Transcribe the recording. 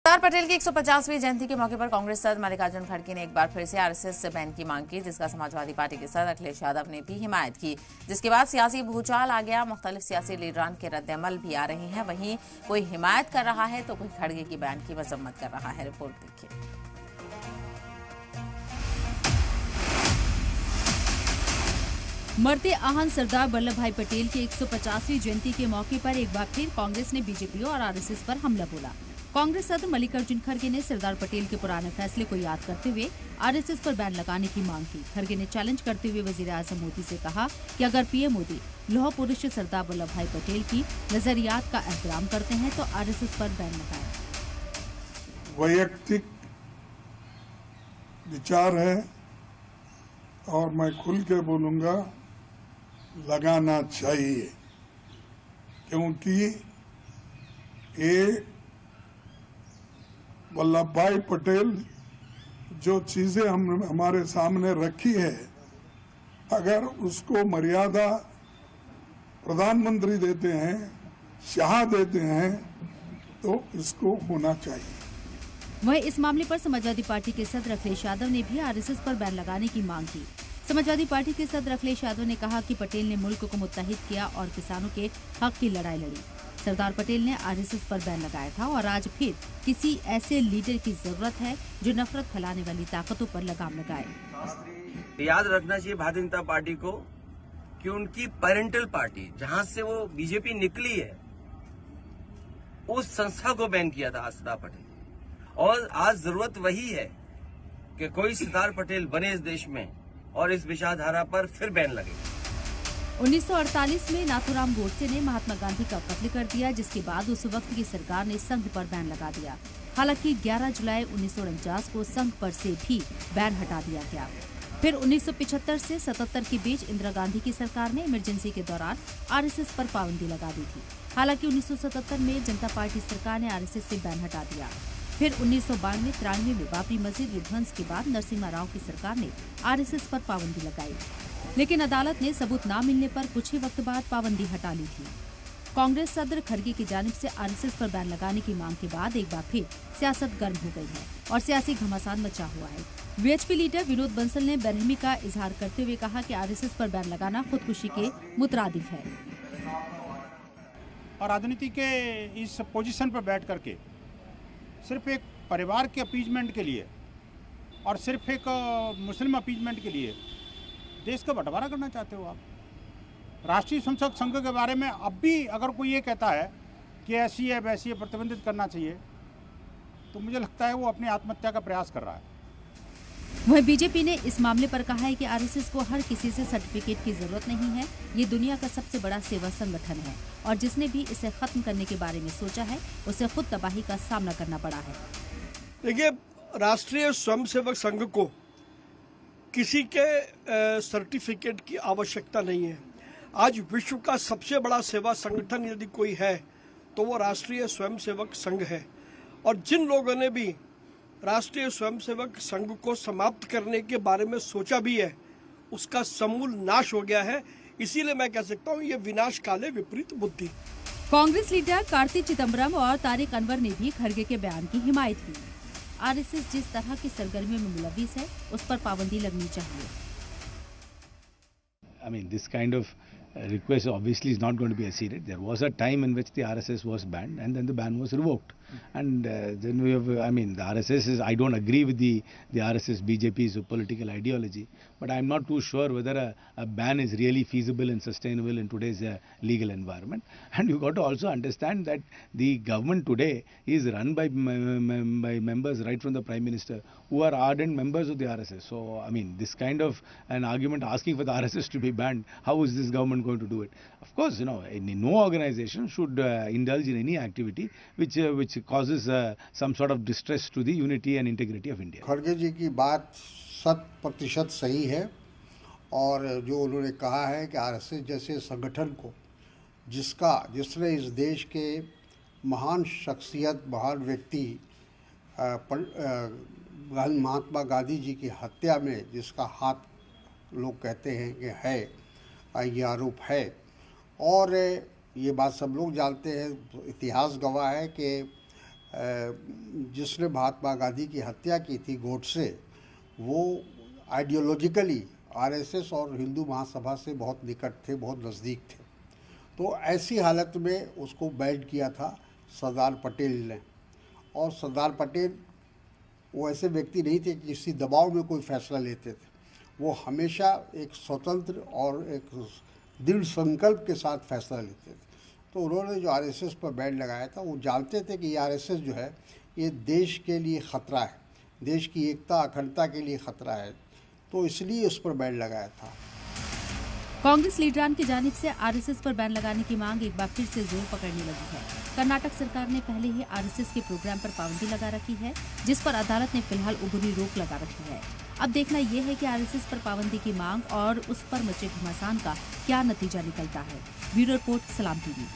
सरदार पटेल की 150वीं जयंती के मौके पर कांग्रेस सदस्य मल्लिकार्जुन खड़गे ने एक बार फिर से आरएसएस बैन की मांग की, जिसका समाजवादी पार्टी के सदस्य अखिलेश यादव ने भी हिमायत की। जिसके बाद सियासी भूचाल आ गया। मुख्तलिफ सियासी लीडरान के रद्द-ए-अमल भी आ रहे हैं। वहीं कोई हिमायत कर रहा है तो कोई खड़गे की बैन की मजम्मत कर रहा है। रिपोर्ट देखिए। मरते आहन सरदार वल्लभ भाई पटेल की 150वीं जयंती के मौके पर एक बार फिर कांग्रेस ने बीजेपी और आरएसएस पर हमला बोला। कांग्रेस सदस्य मल्लिकार्जुन खड़गे ने सरदार पटेल के पुराने फैसले को याद करते हुए आरएसएस पर बैन लगाने की मांग की। खड़गे ने चैलेंज करते हुए वजीर-ए-आज़म मोदी से कहा कि अगर पीएम मोदी लौह पुरुष सरदार वल्लभ भाई पटेल की नजरियात का एहतराम करते हैं तो आरएसएस पर बैन लगाएं। वैयक्तिक विचार है और मैं खुल के बोलूंगा, लगाना चाहिए, क्योंकि ये वल्लभ भाई पटेल जो चीजें हमारे सामने रखी है, अगर उसको मर्यादा प्रधानमंत्री देते हैं, शाह देते हैं, तो इसको होना चाहिए। वहीं इस मामले पर समाजवादी पार्टी के सदस्य अखिलेश यादव ने भी आरएसएस पर बैन लगाने की मांग की। समाजवादी पार्टी के सदस्य अखिलेश यादव ने कहा कि पटेल ने मुल्क को मुत्तहिद किया और किसानों के हक की लड़ाई लड़ी। सरदार पटेल ने आरएसएस पर बैन लगाया था और आज फिर किसी ऐसे लीडर की जरूरत है जो नफरत फैलाने वाली ताकतों पर लगाम लगाए। याद रखना चाहिए भारतीय जनता पार्टी को कि उनकी पेरेंटल पार्टी, जहां से वो बीजेपी निकली है, उस संस्था को बैन किया था सरदार पटेल। और आज जरूरत वही है कि कोई सरदार पटेल बने इस देश में और इस विचारधारा पर फिर बैन लगे। 1948 में नाथूराम गोडसे ने महात्मा गांधी का कत्ल कर दिया, जिसके बाद उस वक्त की सरकार ने संघ पर बैन लगा दिया। हालांकि 11 जुलाई 1949 को संघ पर से भी बैन हटा दिया गया। फिर 1975 से 77 के बीच इंदिरा गांधी की सरकार ने इमरजेंसी के दौरान आरएसएस पर पाबंदी लगा दी थी। हालांकि 1977 में जनता पार्टी सरकार ने आरएसएस से बैन हटा दिया। फिर 1992-93 में बाबरी मस्जिद विध्वंस के बाद नरसिम्हा राव की सरकार ने आरएसएस पर पाबंदी लगाई, लेकिन अदालत ने सबूत न मिलने पर कुछ ही वक्त बाद पाबंदी हटा ली थी। कांग्रेस सदर खड़गे की जानिब से आरएसएस पर बैन लगाने की मांग के बाद एक बार फिर सियासत गर्म हो गई है और सियासी घमासान मचा हुआ है। वीएचपी लीडर विनोद बंसल ने बेरहमी का इजहार करते हुए कहा कि आरएसएस पर बैन लगाना खुदकुशी के मुतरादिफ है। और राजनीति के इस पोजीशन पर बैठ करके सिर्फ एक परिवार के अपीजमेंट के लिए और सिर्फ एक मुस्लिम अपीजमेंट के लिए देश का बंटवारा करना चाहते हो आप। राष्ट्रीय स्वयंसेवक संघ के बारे में अब भी अगर कोई ये कहता है कि ऐसी है वैसी है, प्रतिबंधित करना चाहिए, तो मुझे लगता है वो अपनी आत्महत्या का प्रयास कर रहा है। वहीं बीजेपी ने इस मामले पर कहा है कि आरएसएस को हर किसी से सर्टिफिकेट की जरूरत नहीं है। ये दुनिया का सबसे बड़ा सेवा संगठन है और जिसने भी इसे खत्म करने के बारे में सोचा है उसे खुद तबाही का सामना करना पड़ा है। देखिए, राष्ट्रीय स्वयंसेवक संघ को किसी के सर्टिफिकेट की आवश्यकता नहीं है। आज विश्व का सबसे बड़ा सेवा संगठन यदि कोई है तो वो राष्ट्रीय स्वयंसेवक संघ है। और जिन लोगों ने भी राष्ट्रीय स्वयंसेवक संघ को समाप्त करने के बारे में सोचा भी है, उसका समूल नाश हो गया है। इसीलिए मैं कह सकता हूँ ये विनाश काले विपरीत बुद्धि। कांग्रेस लीडर कार्ति चिदम्बरम और तारिक अनवर ने भी खड़गे के बयान की हिमायत की। आरएसएस जिस तरह की सरगर्मियों में मुलव्विस है उस पर पाबंदी लगनी चाहिए। I mean, this kind of request obviously is not going to be acceded. There was a time in which the RSS was banned and then the ban was revoked. And then we have, I mean, the RSS is, I don't agree with the RSS BJP's political ideology, but I'm not too sure whether a ban is really feasible and sustainable in today's legal environment. And you've got to also understand that the government today is run by members right from the Prime Minister who are ardent members of the RSS. So, I mean, this kind of an argument asking for the RSS to be banned, how is this government going to do it? Of course, you know, no organization should indulge in any activity which causes some sort of distress to the unity and integrity of India. खड़गे जी की बात 100% सही है और जो उन्होंने कहा है कि आरएसएस जैसे संगठन को जिसने इस देश के महान शख्सियत, महान व्यक्ति महात्मा गांधी जी की हत्या में जिसका हाथ लोग कहते हैं कि है, ये आरोप है। और ये बात सब लोग जानते हैं, इतिहास गवाह है कि जिसने महात्मा गांधी की हत्या की थी गोडसे, वो आइडियोलॉजिकली आरएसएस और हिंदू महासभा से बहुत निकट थे, बहुत नज़दीक थे। तो ऐसी हालत में उसको बैन किया था सरदार पटेल ने। और सरदार पटेल वो ऐसे व्यक्ति नहीं थे कि किसी दबाव में कोई फैसला लेते थे। वो हमेशा एक स्वतंत्र और एक दृढ़ संकल्प के साथ फैसला लेते थे। तो उन्होंने जो आरएसएस पर बैन लगाया था, वो जानते थे कि ये आरएसएस जो है ये देश के लिए ख़तरा है, देश की एकता अखंडता के लिए ख़तरा है, तो इसलिए उस पर बैन लगाया था। कांग्रेस लीडरान की जानिब से आरएसएस पर बैन लगाने की मांग एक बार फिर से जोर पकड़ने लगी है। कर्नाटक सरकार ने पहले ही आरएसएस के प्रोग्राम पर पाबंदी लगा रखी है, जिस पर अदालत ने फिलहाल उबरी रोक लगा रखी है। अब देखना यह है कि आरएसएस पर पाबंदी की मांग और उस पर मचे घमासान का क्या नतीजा निकलता है। ब्यूरो रिपोर्ट, सलाम टीवी।